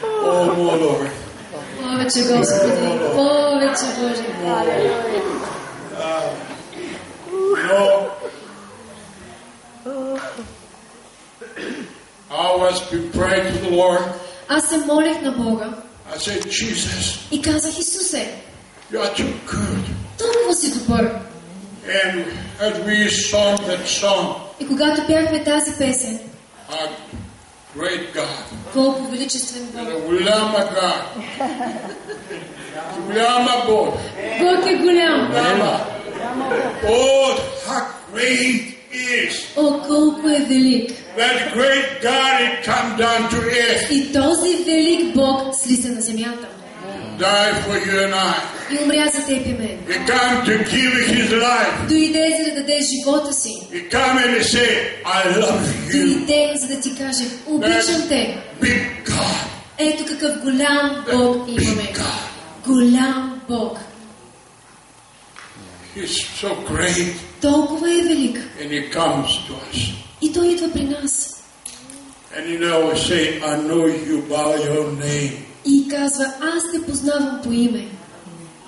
Oh, more Lord. Повече, Господи, повече, Боже. I was praying to the Lord. Аз се молих на Бога. I said, Jesus. И казах, Исусе, You are too good. толкова си добър. And as we sang that song, И когато пяхме тази песен, our great God, колко величествен Бог. Голям God, голям Бог. Бог е голям. Oh, how great is! О, колко е велик. That great God had come down to earth. И този велик Бог слиза на земята. Die for you and I. И умря за теб и мен. He came to give his life. Дойде за да даде живота си. He came and he said, I love you. Дойде за да ти каже, обичам те. Big God. Ето какъв голям Бог имаме. Голям Бог. He's so great. Толкова е велик. And he comes to us. И той идва при нас. And you know, we say, I know you by your name. И казва, аз те познавам по име.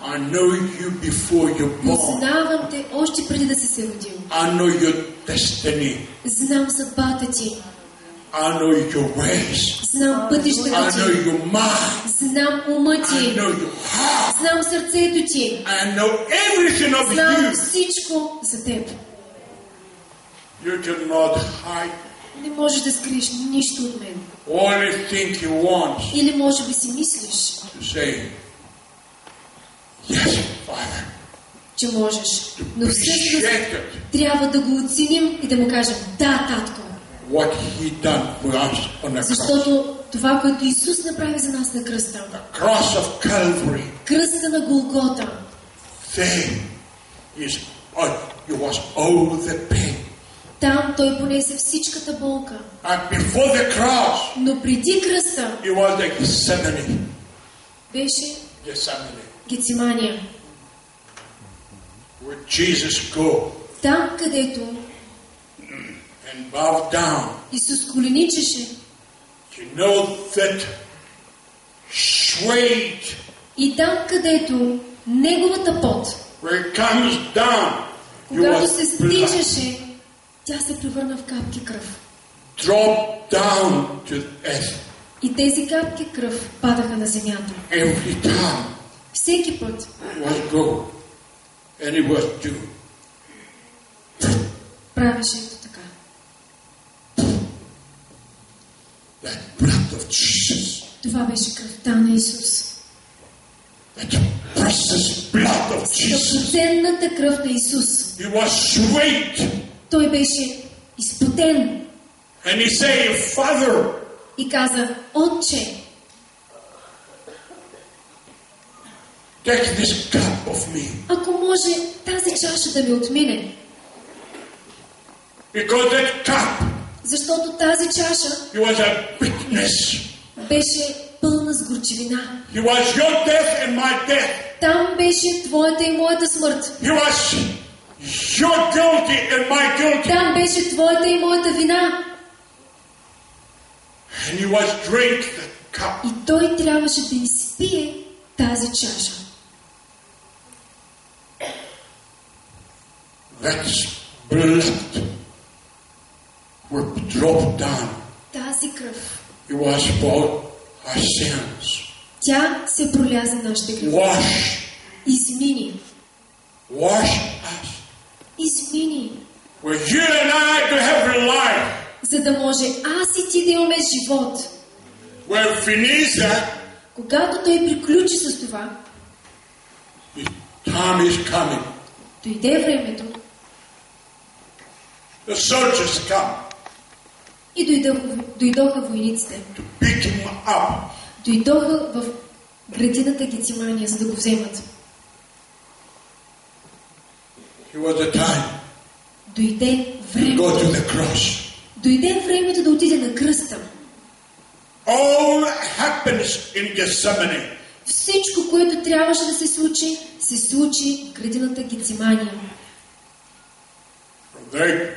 I know you before you born. Познавам те още преди да си се родил. I know your destiny. Знам съдбата ти. I know your ways. Знам пътищата I ти. know your mind. Знам ума ти. I know your heart. Знам сърцето ти. I know everything of Знам you. всичко за теб. You cannot hide. Не можеш да скриеш нищо от мен. Only think you want Или може би си мислиш, to say, yes, Father. че можеш. Но всъщност трябва да го оценим и да му кажем, да, татко. What he done for us on the cross. Защото това, което Исус направи за нас на кръста. The cross of Calvary. Кръста на Голгота. There is, it was all the pain. Там той понесе всичката болка. And before the cross, Но преди кръста, it was like Gethsemane. беше Gethsemane. Гецимания. Where Jesus go Там, където and bow down. Исус коленичеше. You know that sweat. И там, където неговата пот, Where it comes down, когато се стичаше, тя се превърна в капки кръв. Drop down to earth. И тези капки кръв падаха на земята. Every time. Всеки път. Was go. And it was do. Правеше ето така. That blood of Jesus. Това беше кръвта на Исус. That precious blood of Jesus. Скъпоценната кръв на Исус. He was sweet. Той беше изпотен. And he said, Father. И каза, Отче, Take this cup of me. ако може тази чаша да ми отмине. Because that cup, Защото тази чаша it was a bitterness. беше пълна с горчивина. It was your death and my death. Там беше твоята и моята смърт. It was your guilty and my guilty. Там беше твоята и моята вина. And he was drink the cup. И той трябваше да изпие тази чаша. That blood were dropped down. Тази кръв. It was for our sins. Тя се проля за нашите грехи. Wash. Измини. Wash us. Измини. For you and I to have life. За да може аз и ти да имаме живот. When finished that, Когато той приключи с това, the time is coming. дойде времето. The soldiers come И дойдоха войниците. to pick him up. Дойдоха в градината Гецимания, за да го вземат. It was the time Дойде to go времето. to the cross. Дойде времето да отиде на кръста. All happens in Gethsemane. Всичко, което трябваше да се случи в градината Гецимания. From there,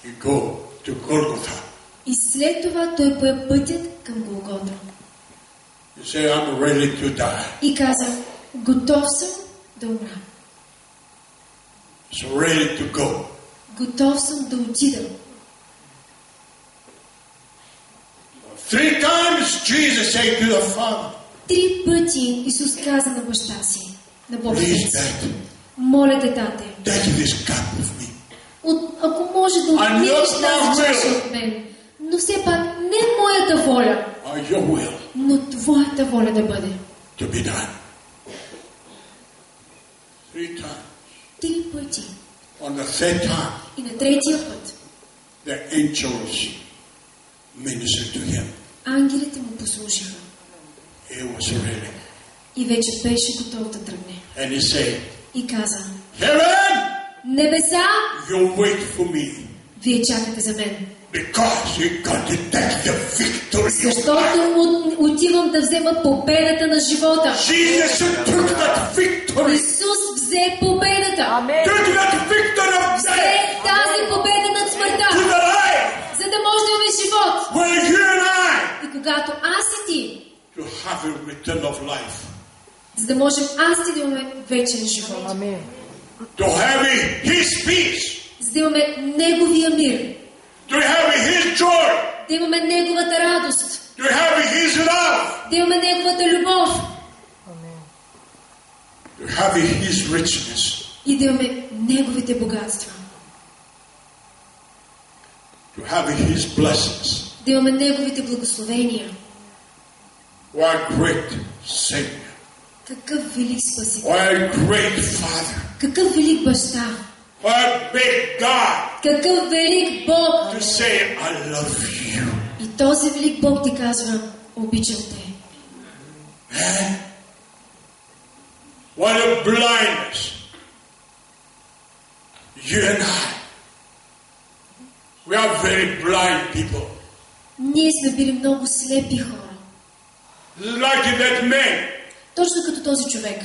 he go to Golgotha. И след това той пое пътят към Голгота. живота. You say, I'm ready to die. И каза, готов съм да умра. So ready to go. Готов съм да отида. 3 times Jesus said to the Father, 3 пъти Исус каза на баща си, на Бога. Please, Dad, Моля те, тате, take this cup of me. ако може да отминеш тази чаша от мен, но все пак не моята воля, Your will но твоята воля да бъде. to be done. 3 times. 3 пъти. On the 3rd time, И на 3-тия път the angels ministered to him. ангелите му послужиха. He was ready. И вече беше готов да тръгне. And he said, И каза, Heaven, небеса, you wait for me. вие чакате за мен. Because you're going to take the victory. Защото отивам да взема победата на живота. Jesus took that victory. Исус взе победата. Took that victory of Взе death тази победа над смъртта, to the life. за да може да имаме живот. Where you and I И когато аз и ти, to have a return of life. за да можем аз и да имаме вечен живот. To have His peace. За да имаме Неговия мир. To have His joy. Да имаме Неговата радост. To have His love. Да имаме Неговата любов. To have His richness. И да имаме Неговите богатства. To have His blessings. Да имаме Неговите благословения. What a great Savior. Какъв велик Спасител. What a great Father. Какъв велик баща. What a big God. Какъв велик Бог. To say, I love you. И този велик Бог ти казва, обичам те. Man, what a blindness. You and I. We are very blind people. Ние сме били много слепи хора. Like that man. Точно като този човек,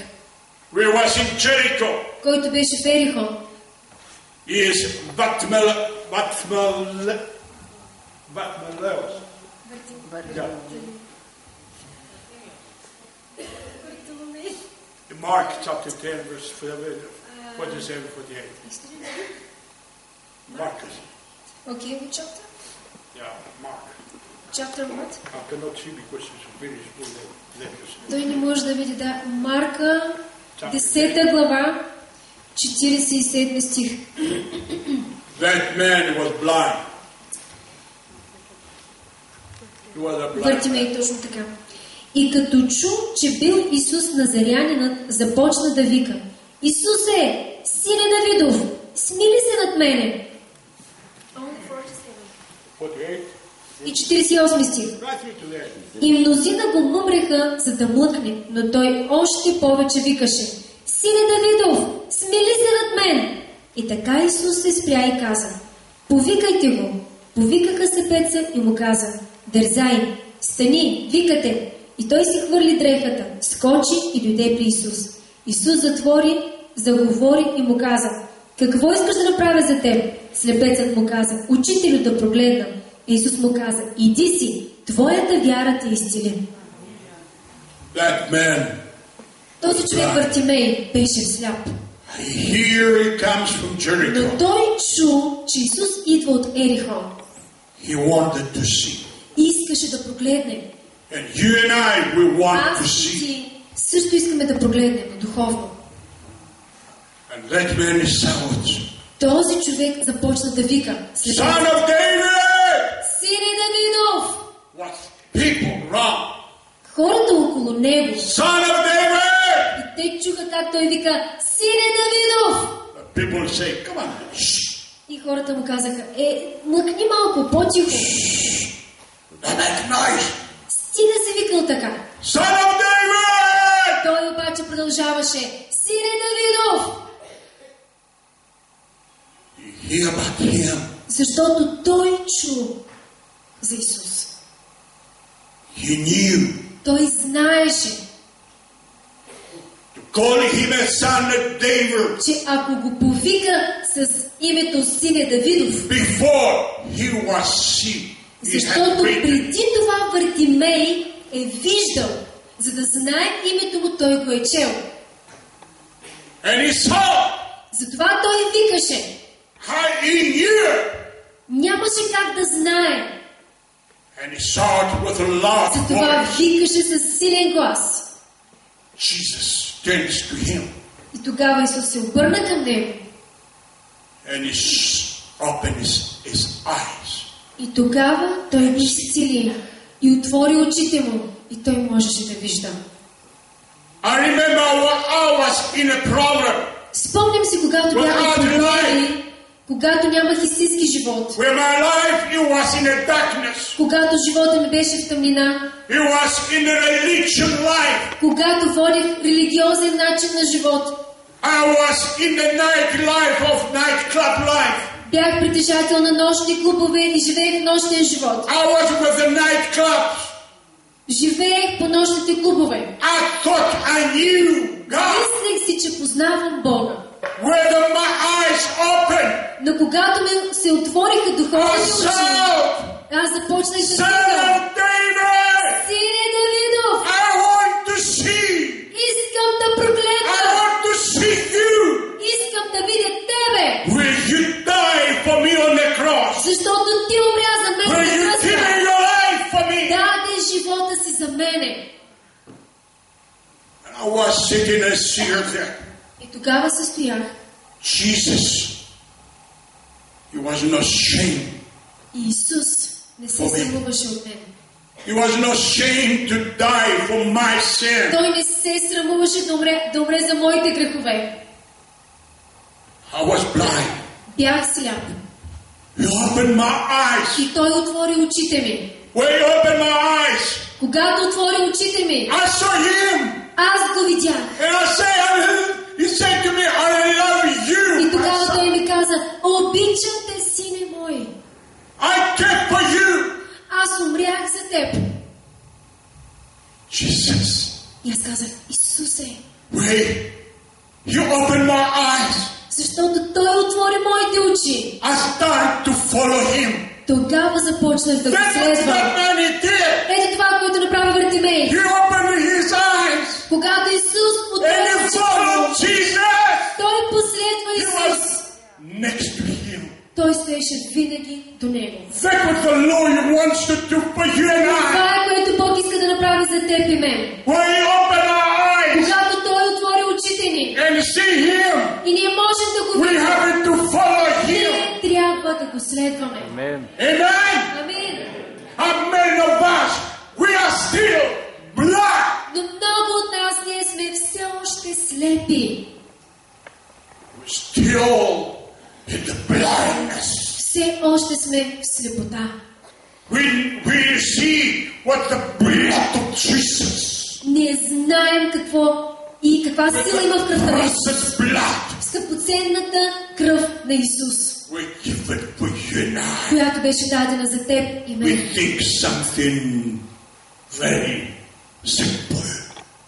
We was in Jericho. който беше в Ерихон. He is Batmeleos. Yeah. Mark chapter 10 verse 47, 48. Marcus. Okay, which chapter? Yeah, Mark. Chapter what? I cannot see because it's very small letters. Той не може да види, да. Марка, 10 глава, 47 стих. That man was blind. He was a blind. Въртимей, точно така. И като чу, че бил Исус Назарянинът, започна да вика: Исусе, сине Давидов, смили се над мене. И 48 стих. И мнозина го мъмреха, за да млъкне, но той още повече викаше: Сине Давидов, смили се над мен. И така Исус се спря и каза: Повикайте го. Повикаха се пеца и му каза: Дързай, стани, викате. И той си хвърли дрехата, скочи и дойде при Исус. Исус заговори и му каза: Какво искаш да направя за теб? Слепецът му каза: Учителю, да прогледна. Исус му каза: Иди си, твоята вяра те изцели. Този човек Вартимей беше сляп. Here he comes from Jericho. Но той чу, че Исус идва от Ерихон. He wanted to see. И искаше да прогледне. And you and I, we want to Аз и see. ти също искаме да прогледнем духовно. And that man is out. Този човек започна да вика: Son of David! Сине Давидов! What people wrong? Хората около него. Son of David! И те чуха как той вика: Сине Давидов! People say, come on. Shh. И хората му казаха: млъкни малко, по-тихо. Don't make noise. Стига се викал така. Son of David! Той обаче продължаваше: Сине Давидов! You hear about him. Защото той чу за Исус. He knew. Той знаеше, To call him a son of David. че ако го повика с името Сине Давидов, Before he was seen. защото преди това Вартимей е виждал, за да знае името му, той го е чел. And he saw. Затова той викаше. He knew. Нямаше как да знае. And he saw it with a loud Затова voice. викаше със силен глас. Jesus turns to him. И тогава Исус се обърна към него. And he opened his eyes. И тогава той го изцели и отвори очите му и той можеше да вижда. I remember I was in a problem. Спомням си, когато бяха проблеми, когато нямах истински живот. Where my life it was in a darkness. Когато живота ми беше в тъмнина. It was in a religion life. Когато водих религиозен начин на живот. I was in the night life of nightclub life. Бях притежател на нощни клубове и живеех в нощния живот. I was with the nightclubs. Живеех по нощните клубове. I thought I knew God. Мислех си, че познавам Бога. When my eyes opened, но когато ми се отвориха духовните очи, аз започнах да викам: Сине Давидов! I want to see. Искам да прогледна! I want to see you. Искам да видя тебе! Will you die for me on the cross? Защото ти умря за мен Will you на give кръста! your life for me? Даде живота си за мене! I was sitting and seeing there. И тогава се стоях. Jesus, he was not ashamed. И Исус не се срамуваше от мен. He was not ashamed to die for my sin. Той не се срамуваше да умре за моите грехове. I was blind. Бях сляп. He opened my eyes. И той отвори очите ми. When he opened my eyes, когато отвори очите ми, I saw him. Аз го видях. And he said to me, I love you. И тогава той ми каза: обичам те, сине мой. I care for you. Аз умрях за теб. Jesus. И аз казах: Исусе. Wait. You opened my eyes. Защото той отвори моите очи. I started to follow him. Тогава започнах да го следвам. Ето това, което направи Вартимей. Когато Исус отвори очите, той последва Исус. Той стоеше винаги до него. Това е, което Бог иска да направи за теб и мен. Когато той отвори очите ни и ние можем да го видим, ние трябва да го следваме. Амин. Но много от нас ние сме все още слепи. Все още сме в слепота. Ние знаем какво и каква сила има в кръвта на Исус. Скъпоценната кръв на Исус, която беше дадена за теб и мен.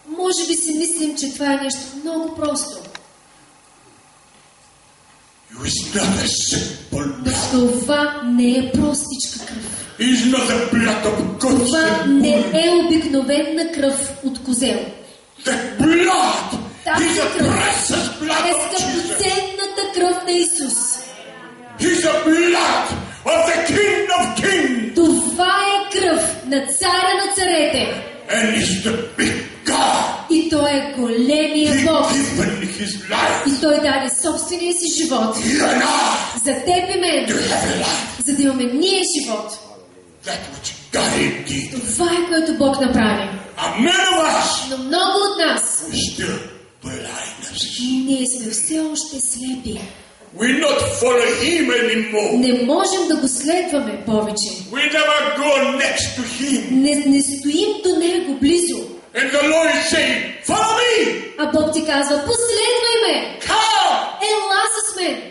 Може би си мислим, че това е нещо много просто. Но това не е простичка кръв. Това не е обикновена кръв от козел. Тази кръв е скъпоценната кръв на Исус. Това е кръв на царя на царете. И той е големия Бог. И той даде собствения си живот за теб и мен, за да имаме ние живот. Това е, което Бог направи. Но много от нас ние сме все още слепи. Не можем да го следваме повече. Не стоим до него близо. А Бог ти казва: последвай ме! Ела с мен!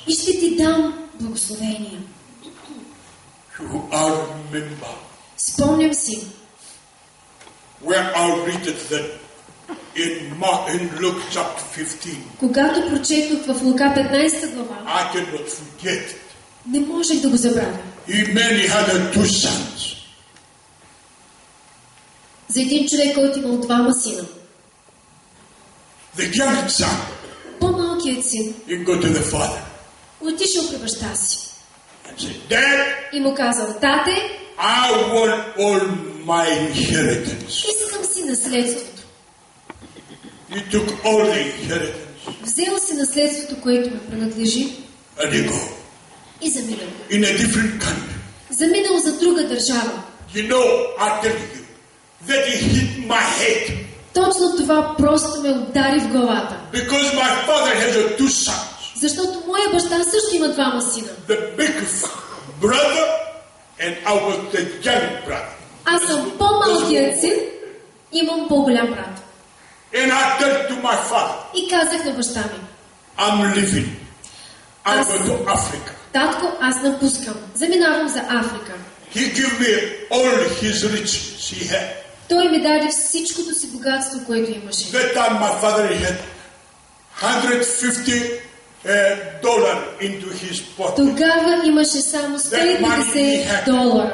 И ще ти дам благословения. Спомням си, когато прочетох в Лука 15 глава, не можех да го забравя. He had two sons. За един човек, който имал двама сина. The young son, По-малкият син, he go to the father отишъл при баща си and said, Dad, и му казал: тате, I want all my inheritance. искам си наследството. He took all the inheritance Взел си наследството, което му принадлежи, and he go и заминал. in a different country. Заминал за друга държава. You know, I tell you, that he hit my head Точно това просто ме удари в главата. because my father has two sons. Защото моя баща също има двама сина. The big brother and I was the young brother. Аз съм по-малкият син, имам по-голям брат. And I turned to my father, И казах на баща ми: I'm leaving. I'm Аз- going to Africa. татко, аз напускам. Заминавам за Африка. He gave me all his riches he had. Той ми даде всичкото си богатство, което имаше. That time my father had $150 into his pocket. Тогава имаше само $150.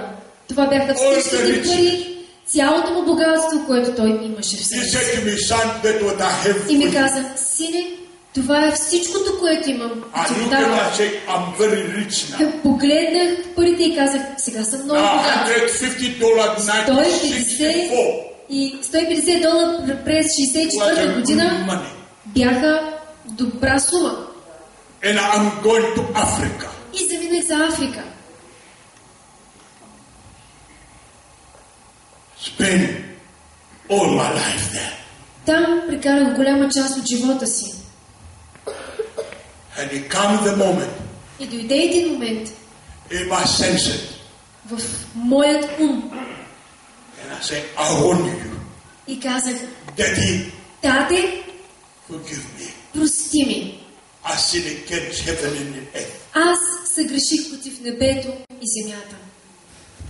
Това бяха всичките пари, цялото му богатство, което той имаше в He себе си. said to me, son, that what I have И ми for you. каза: сине, това е всичкото, което имам. I Ти го looked and давам. I said, I'm very rich now. Погледнах парите и казах: сега съм много богат. $150 1964 и $150 през 64 was a година good money. бяха добра сума. And I'm going to Africa. И заминах за Африка. Spend all my life there. Там прекарах голяма част от живота си. And it comes the moment И дойде един момент in my senses. в моят ум And I say, I warn you, и казах: Daddy, тате, forgive me. прости ми. I sin against heaven and earth. Аз съгреших против небето и земята.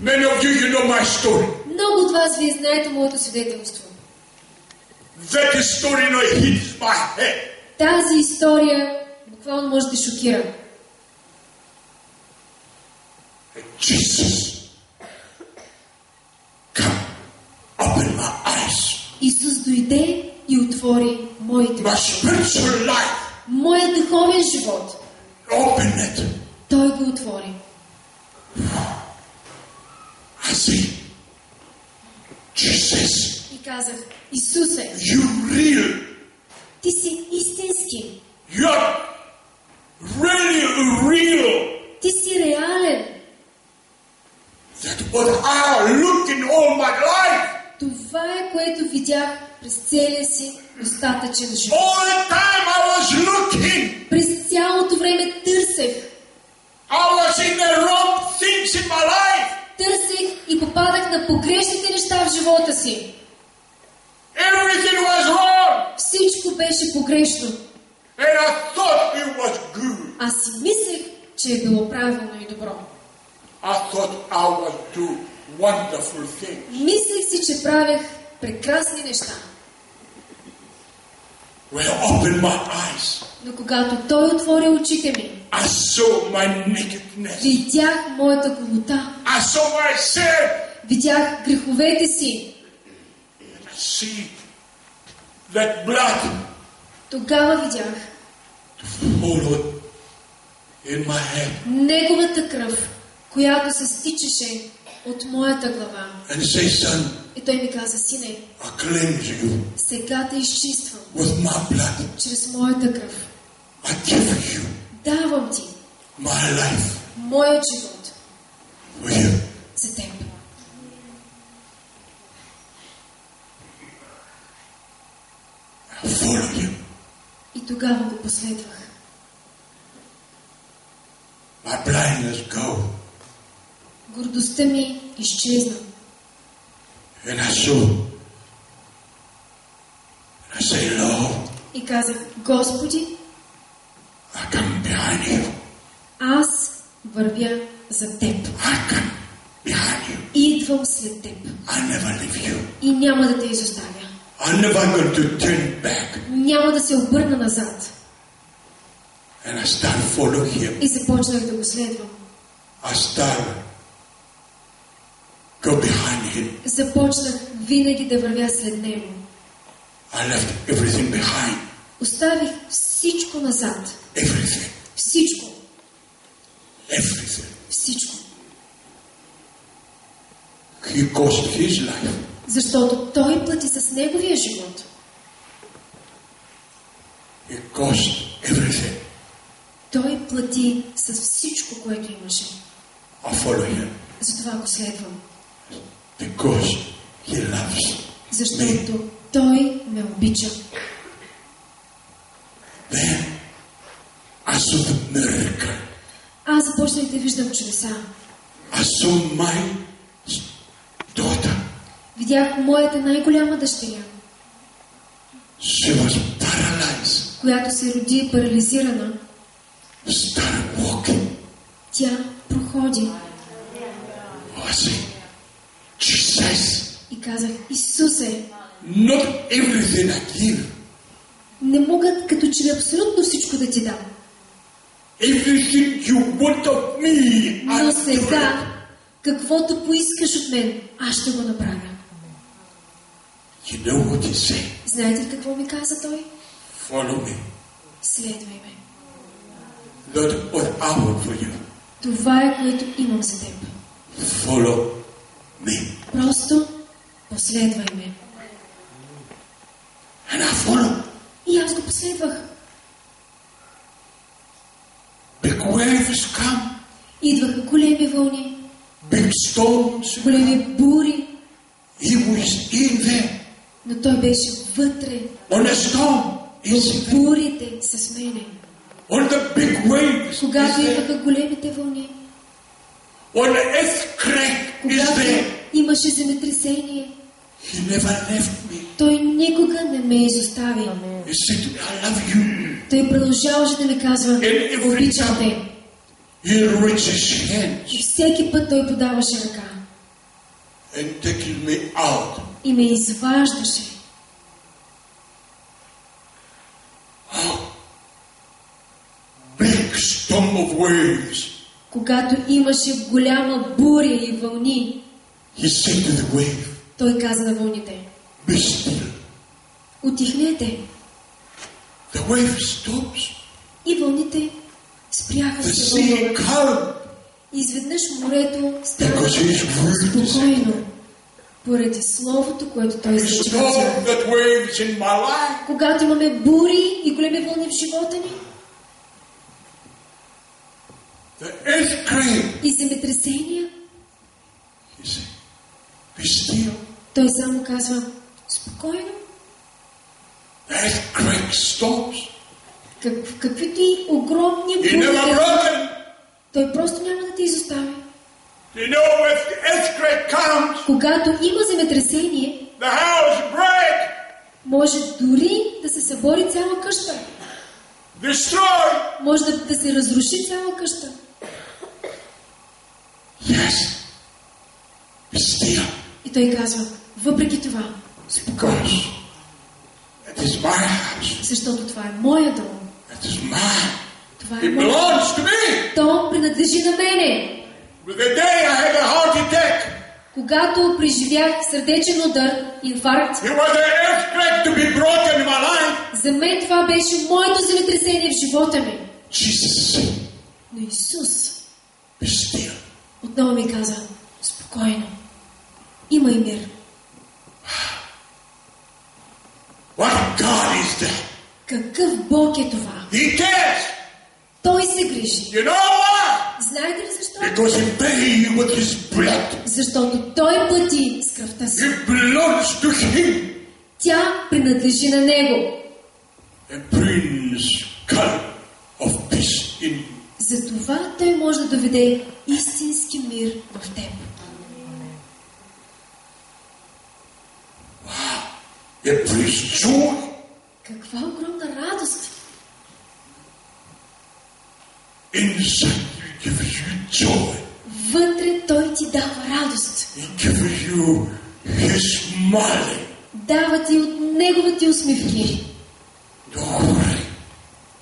Many of you know my story. Много от вас вие знаете моето свидетелство. That story hits my head. Тази история буквално може да шокира. Jesus, come, open my eyes. Исус дойде и отвори моите My очи. spiritual life, Моят духовен живот. open it. Той го отвори. I see, Jesus, И казах: Исусе, you real. ти си истински. You're really real. Ти си реален. That what I look in all my life. Това е, което видях през целия си достатъчен живот. All the time I was looking. През цялото време търсех. I was in the wrong things in my life. Търсех и попадах на погрешните неща в живота си. Everything was wrong. Всичко беше погрешно. And I thought it was good. Аз си мислех, че е било правилно и добро. I thought I was doing wonderful things. Мислех си, че правех прекрасни неща. When I opened my eyes, Но когато Той отвори очите ми, I saw my nakedness. видях моята голота. I saw myself. Видях греховете си. I see that blood Тогава видях followed in my head. Неговата кръв, която се стичаше от моята глава. And say, son, И Той ми каза: сине, I cleanse you сега те изчиствам with my blood. чрез моята кръв. I give you Давам ти my life моят живот for you. за теб. I follow you. И тогава го последвах. My blindness go. Гордостта ми изчезна. And I saw. And I say, Lord, И казах: Господи, I come behind you. аз вървя за теб. I come behind you. Идвам след теб. I never leave you. И няма да те изоставя. I'm never going to turn back. Няма да се обърна назад. And I start following him. И започнах да го следвам. I start go behind him. Започнах винаги да вървя след него. I left everything behind. Оставих всичко назад. Everything. Всичко. Everything. Всичко. He cost his life. Защото той плати с неговия живот. He cost everything. Той плати с всичко, което имаше. I follow him. Затова го следвам. Because he loves me. Защото той ме обича. Then I saw the miracle. Аз започнах да виждам чудеса. I saw my daughter. Видях моята най-голяма дъщеря, She was paralyzed. която се роди парализирана. Started walking. Тя проходи. I said, Jesus. И казах, Исусе, Not everything I give. не мога като че ли абсолютно всичко да ти дам. Everything you want of me, Но I'll do it. сега, каквото поискаш от мен, аз ще го направя. You know what he said? Знаете ли какво ми каза той? Follow me. Следвай ме. Not what I want for you. Това е, което имам за теб. Follow me. Просто последвай ме. And I follow. И аз го последвах. Big waves come. Идваха големи вълни, Big storms. големи бури, He was in there. но той беше вътре. On the storm. He's В there. бурите с мене. On the big waves. Когато He's there. идваха големите вълни, On the earthquake. He's когато there. имаше земетресение, He never left me. той никога не ме изостави. He said to me, I love you. Той продължаваше да ми казва, обичам те. He reached his hands И всеки път той подаваше ръка and taking me out. и ме изваждаше. Big storm of waves. Когато имаше голяма буря и вълни, He said to the wave, той каза на вълните, be still. утихнете. The wave stops. И вълните спряха The се sea вълнуват. calm. Изведнъж морето стана Because he is really спокойно, поради словото, което той изрече към Storm тях. that waves in my life. Когато имаме бури и големи вълни в живота ни The earthquake. и земетресения, He said, be still. той само казва, спокойно, The earthquake stops. каквито и огромни He бури, never broken. той просто няма да те изостави. You know, if the earthquake comes, Когато има земетресение, the house break, може дори да се събори цяла къща. destroy. Може да се разруши цяла къща. Yes. Be still. И той казва, въпреки това, спокойно, Because it is my house. защото това е моя дом. It is mine. Това е It моя. belongs to me. То принадлежи на мене. With the day I had a heart attack, Когато преживях сърдечен удар, инфаркт, it was an earthquake to be broken in my life. за мен това беше моето земетресение в живота ми. Jesus said, Но Исус be still. отново ми каза, спокойно, имай мир. What God is that? Какъв Бог е това? He cares. Той се грижи. You know why? Знаете ли защо? Because he paid you with his blood. Защото Той плати с кръвта си. It belongs to him. Тя принадлежи на Него. And brings God of peace in you. Затова Той може да доведе истински мир в теб. It brings joy. Каква огромна радост! Inside you gives you joy. Вътре Той ти дава радост. He gives you his smile. Дава ти от Неговите усмивки. Don't worry.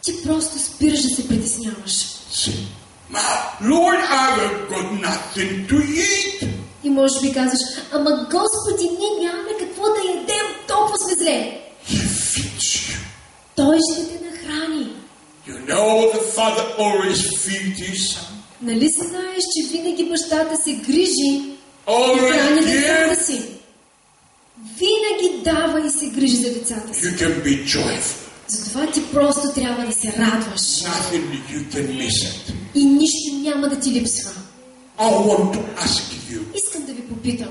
Ти просто спираш да се притесняваш. See, my Lord, I've got nothing to eat. И може би казваш, ама Господи, ние нямаме какво да ядем, толкова сме зле. He feeds you. Той ще те нахрани. You know the father always feeds his son. Нали знаеш, че винаги бащата се грижи и Always храни децата give. си? Винаги дава и се грижи за децата си. You can be joyful. Затова ти просто трябва да се радваш. Nothing you can miss it. И нищо няма да ти липсва. I want to ask you, Искам да ви попитам.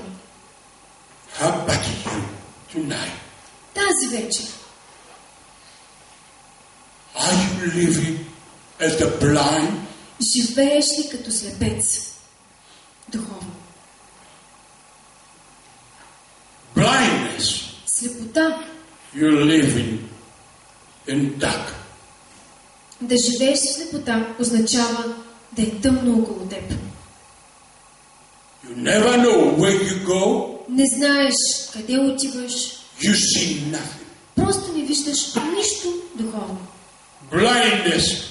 how about you tonight? Тази вечер, Are you living as the blind? живееш ли като слепец? Духовно. Blindness. Слепота. You're living in dark. Да живееш в слепота означава да е тъмно около теб. You never know where you go. Не знаеш къде отиваш. You see nothing. Просто не виждаш нищо духовно. Blindness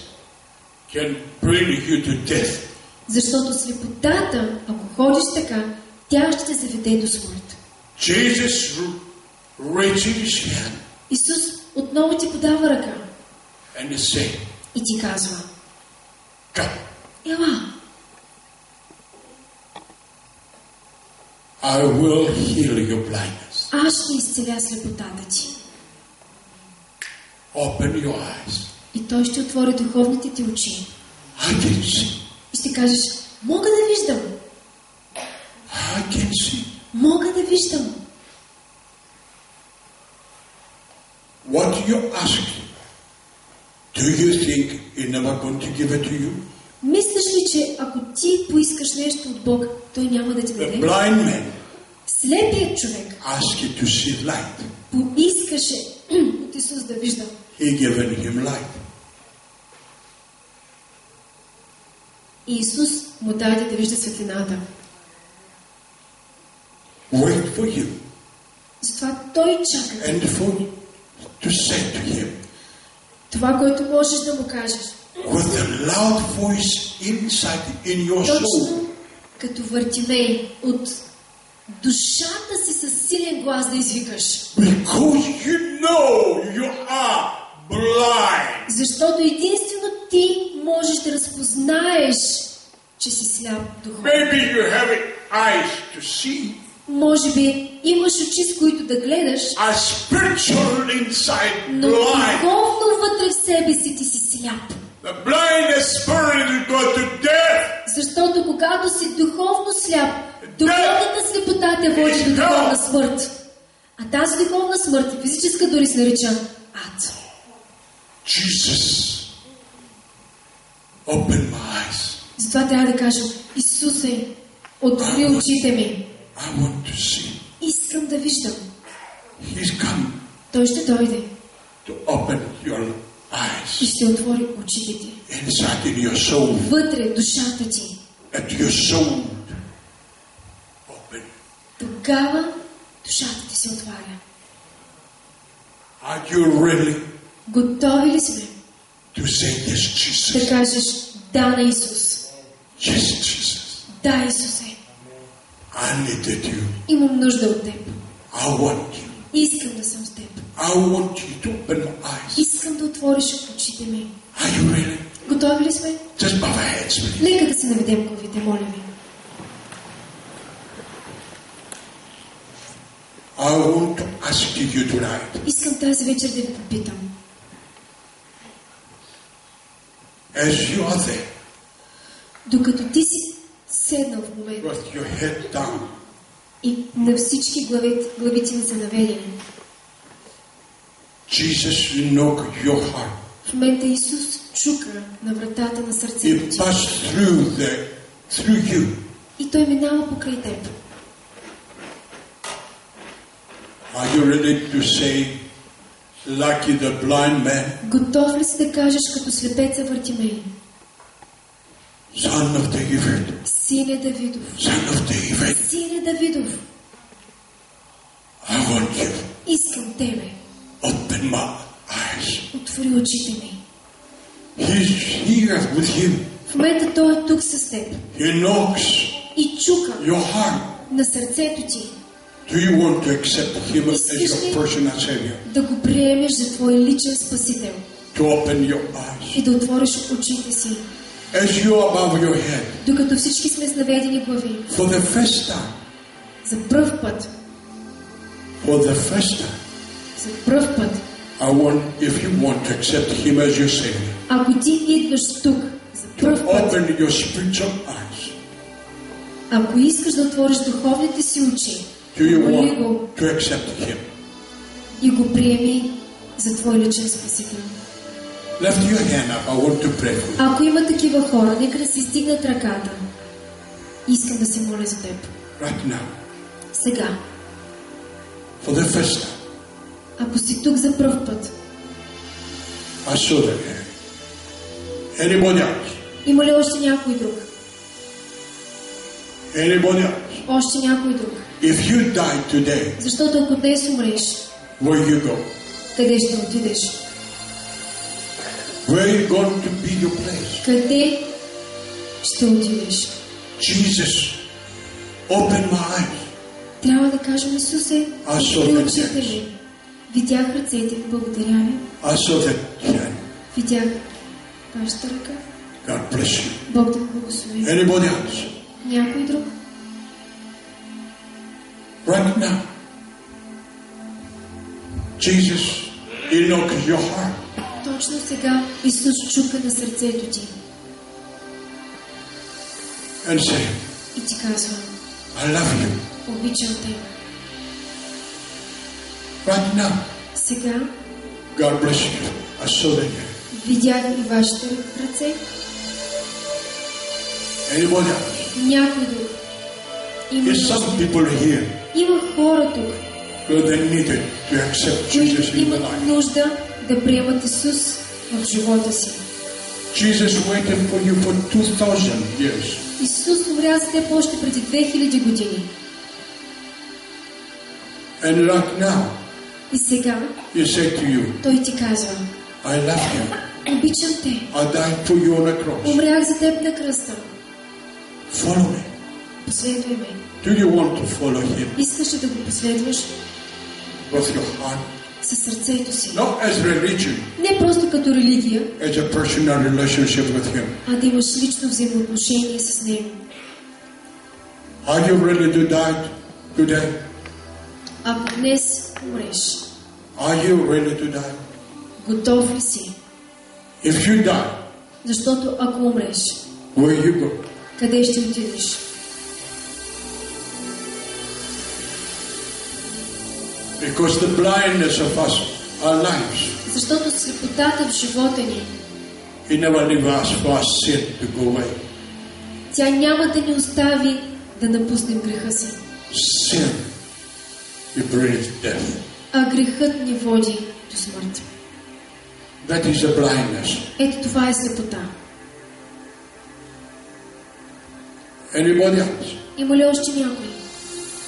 can bring you to death. Защото слепотата, ако ходиш така, тя ще те заведе до смърт. Jesus reaches his hand Исус отново ти подава ръка and he says, и ти казва, come. ела, I will heal your blindness. аз ще изцеля слепотата ти. Open your eyes. И той ще отвори духовните ти очи. I can see. И ще кажеш, мога да виждам. I can see. Мога да виждам. What you ask, do you think he's never going to give it to you? Мислиш ли, че ако ти поискаш нещо от Бог, той няма да ти The даде? blind man Слепият човек asked you to see light. поискаше от Исус да вижда. He given him light. И Исус му даде да вижда светлината. Wait for you Затова той чака. and for to say to him Това, което можеш да му кажеш. with a loud voice inside in your soul. Точно като Вартимей от душата си със силен глас да извикаш. Because you know you are blind. Защото единствено ти можеш да разпознаеш, че си сляп духовно. Maybe you have eyes to see. Може би имаш очи, с които да гледаш, A spiritual inside но blind. духовно вътре в себе си ти си сляп. The blindness spirit will go to death. Защото когато си духовно сляп, духовната слепота те води до духовна смърт. А тази духовна смърт, физическа дори се нарича ад. Jesus, open my eyes. Затова трябва да кажем, Исусе, отвори очите ми. I want to see. Искам да виждам. He's come Той ще дойде to open your и eyes ще отвори очите ти. inside in your soul. Вътре, душата ти. Let your soul open. Тогава душата ти се отваря. Are you really Готови ли сме to say yes, да Jesus? кажеш да на Исус? Yes, Jesus. Да, Исусе. I needed you. Имам нужда от теб. I want you. Искам да съм с теб. I want you to open my eyes. Искам да отвориш очите ми. Are you really? Готови ли сме? Just bow our heads, please. Нека да се наведем главите, моля ви. I want to ask you tonight, Искам тази вечер да ви попитам. as you are there, Докато ти си седнал в момента with your head down, и на всички главици не са наведени, Jesus knock your heart. в момента Исус чука на вратата на сърцето He ти. passed through you. И той минава покрай теб. Are you ready to say, like the blind man, Готов ли си да кажеш като слепеца Вартимей? son of David, Сине Давидов, son of David, сине Давидов, I want you. искам тебе. Open my eyes. Отвори очите ми. He's here with you. В момента той е тук с теб He knocks и чука your heart. на сърцето ти. Do you want to accept Him as your personal Savior? Да го приемеш за твой личен спасител. To open your eyes. И да отвориш очите си. As you are above your head. Докато всички сме с наведени глави. For the first time. За пръв път. For the first time. За пръв път. If you want to accept Him as your Savior. Ако ти идваш тук за пръв път. Open your spiritual eyes. Ако искаш да отвориш духовните си очи. Do you want to accept Him? И го приеми за твой личен спасител. Lift your hand up. I want to pray for you. Ако има такива хора, нека да си стигнат ръката. Искам да се моля за теб. Right now. Сега. For the first time. Ако си тук за пръв път. I saw that hand. Anybody else? Има ли още някой друг? Anybody else? Още някой друг. If you die today, защото ако днес умреш, where you go? Къде ще отидеш? Where are you going to be your place? Къде ще отидеш? Jesus, open my eyes. Трябва да кажем, Исусе, отвори очите ми. Видях ръцете ви, благодаря ви. I saw that hand. Видях вашата ръка. God bless you. Бог да благослови. Anybody else? Някой друг? Right now. Jesus, He knocks your heart. Точно сега Исус чука на сърцето ти. And say, и ти казва, I love you. Обичам те. Right now. Сега God bless you. I saw that hand. Видях и вашите ръце. Anybody else? Някой друг. There's some people here. Има хора тук, They needed to accept Jesus които in their имат life. нужда да приемат Исус в живота си. Jesus waited for you for 2000 years. Исус умря за теб още преди 2000 години. And right now, И сега He said to you, Той ти казва, I love you. обичам те. I died for you on the cross. Умрях за теб на кръста. Follow me. Последвай ме. Do you want to follow Him Искаш ли да го последваш with your heart? със сърцето си? Not as religion, Не просто като религия, as a personal relationship with Him. а да имаш лично взаимоотношение с Него. Are you ready to die today? Ако днес умреш, Are you ready to die? готов ли си? If you die, Защото ако умреш, where you go? къде ще отидеш? Because the blindness of us, our lives, Защото слепотата в живота ни, He never leave us for our sin to go away. тя няма да ни остави да напуснем греха си. Sin, it brings death. А грехът ни води до смърт. That is a blindness. Ето това е слепота. Anybody else? Има ли още някой?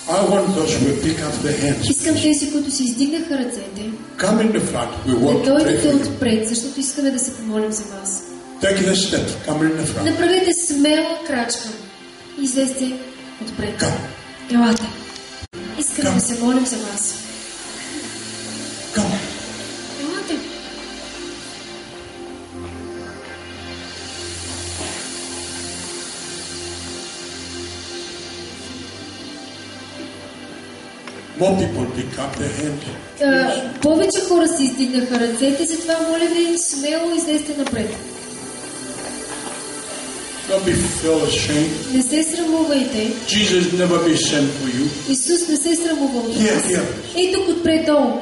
I want those who pick up the hands. Искам тези, които си издигнаха ръцете, Come in the front. We да want to pray дойдете for you. отпред, защото искаме да се помолим за вас. Take the step. Come in the front. Направете смела крачка и излезте отпред. Come. Елате. Искаме да се молим за вас. Come. Елате. More people pick up their hands. Повече хора си издигнаха ръцете, затова моля ви смело излезте напред. Don't be feel ashamed. Не се срамувайте. Jesus never be ashamed for you. Исус не се срамува от вас. Here. Ей тук отпред долу.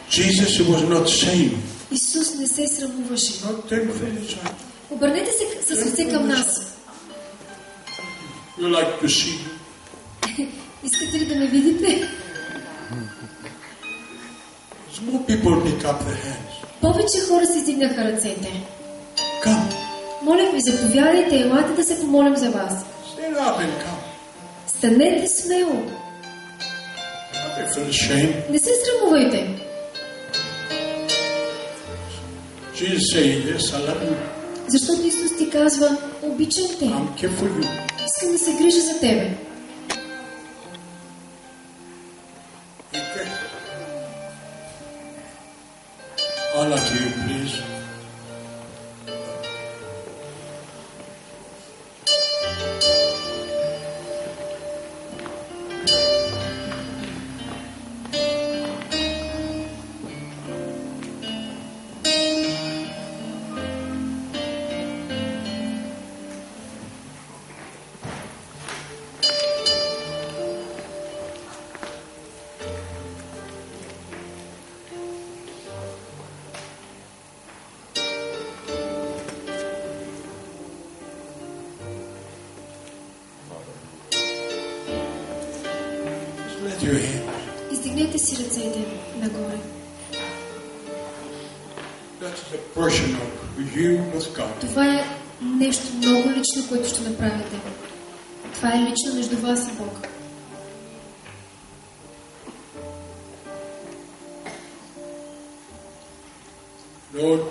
Jesus was not ashamed. Исус не се срамуваше. Not take from the child. Обърнете се с ръце към нас. You like to see me? Искате ли да ме видите? More people pick up their hands. Повече хора си издигнаха ръцете. Come. Моля ви, заповядайте, елате да се помолим за вас. Stand up and come. Станете смело. Don't feel ashamed. Не се срамувайте. Jesus saying, yes, I love you. Защото Исус ти казва, обичам те. I'm care for you. Искам да се грижа за тебе. Okay. All of you, please. Your hand. Издигнете си ръцете нагоре. That's the portion of you with God. Това е нещо много лично, което ще направите. Това е лично между вас и Бог. Lord,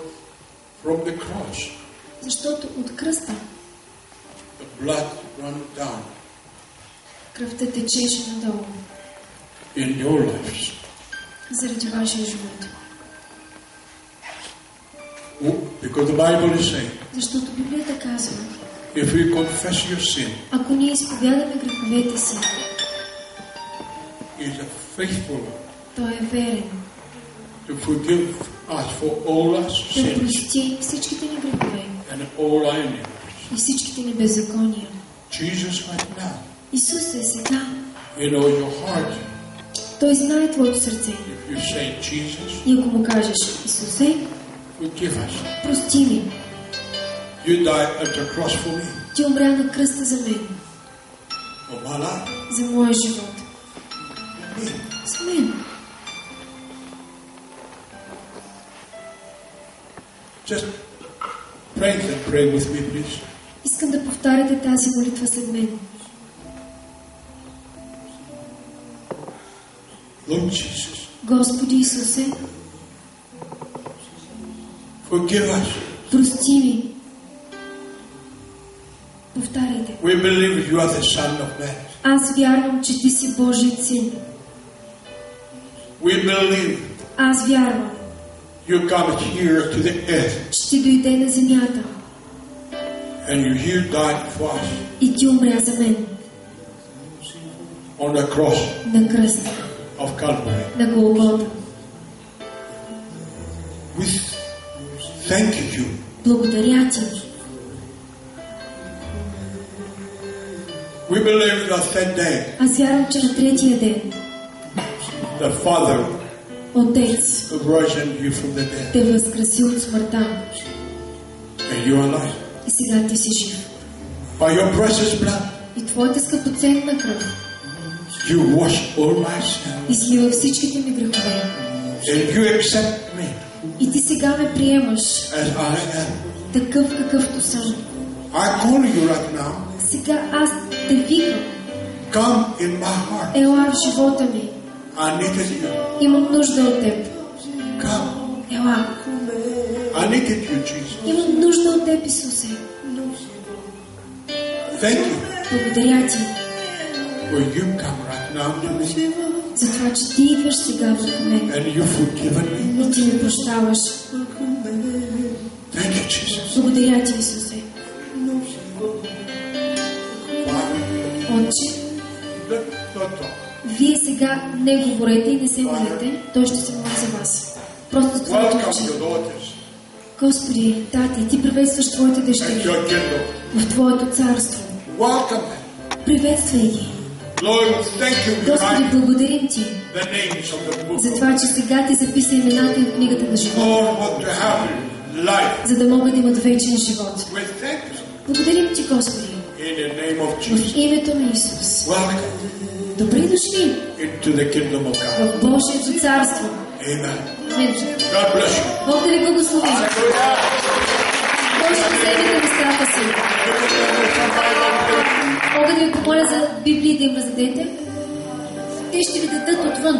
from the cross, защото от кръста the blood runs down кръвта течеше надолу in your lives. заради вашия живот. Because the Bible is saying, Защото Библията казва, if we confess your sin, ако ние изповядаме греховете си, He is faithful Той е верен to forgive us for all our да sins прости всичките ни грехове and all our iniquities. и всичките ни беззакония. Jesus right now, Исус е сега. your heart. Той знае твоето сърце. If you say, Jesus, И ако му кажеш, Исусе, forgive us. прости ми. You died at the cross for me, Ти умря на кръста за мен, for my life. за моя живот. За мен. Just pray with me, please. Искам да повтаряте тази молитва след мен. Lord Jesus, Господи Исусе, forgive us. прости ми. Повтаряйте. We believe you are the Son of Man. Аз вярвам, че Ти си Божият син. We believe Аз вярвам, you come here to the earth че Ти дойде на земята and you died for us и Ти умря за мен on the cross на кръста, of Calvary. на Голгота. We thank you. Благодаря Ти. We believe that that day Аз вярвам, че на третия ден the Father Отец rose you from the dead Те възкреси от смъртта and you are alive. и сега Ти си жив. By your precious blood, И Твоята скъпоценна кръв you wash all my sins излива всичките ми грехове. and you accept me И Ти сега ме приемаш as I am. такъв какъвто съм. I call you right now. Сега аз Те викам. Come in my heart. Ела в живота ми. I needed you. Имам нужда от Теб. Come. Ела. I needed you, Jesus. Имам нужда от Теб, Исусе. Thank you Благодаря Ти for you come right now to me за това, че Ти идваш сега в мен and you forgiven me. и Ти ми прощаваш. Thank you, Jesus. Благодаря Ти, Исусе. Отче, Not talk. Вие сега не говорете и не се молете, Той ще се моли за вас. Просто с Твоето Welcome очи. your daughters Господи, Тати, Ти приветстваш Твоите and дъщери your kingdom. в Твоето царство. Welcome them. Приветствай ги. Lord, thank you. We Господи, write благодарим Ти the names of the book. за това, че сега Ти записа имената им в книгата на живота, Lord, what to have life. за да могат да имат вечен живот. We thank you Благодарим Ти, Господи, in the name of в Jesus. името на Исус. Welcome Добре дошли into the kingdom of God. в Божието царство. Amen. Амин. God bless you. Бог да ви благослови. Може да вземете местата си. Мога да ви помоля за Библии да им раздадете. Те ще ви дадат отвън.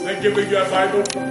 They give you a Bible from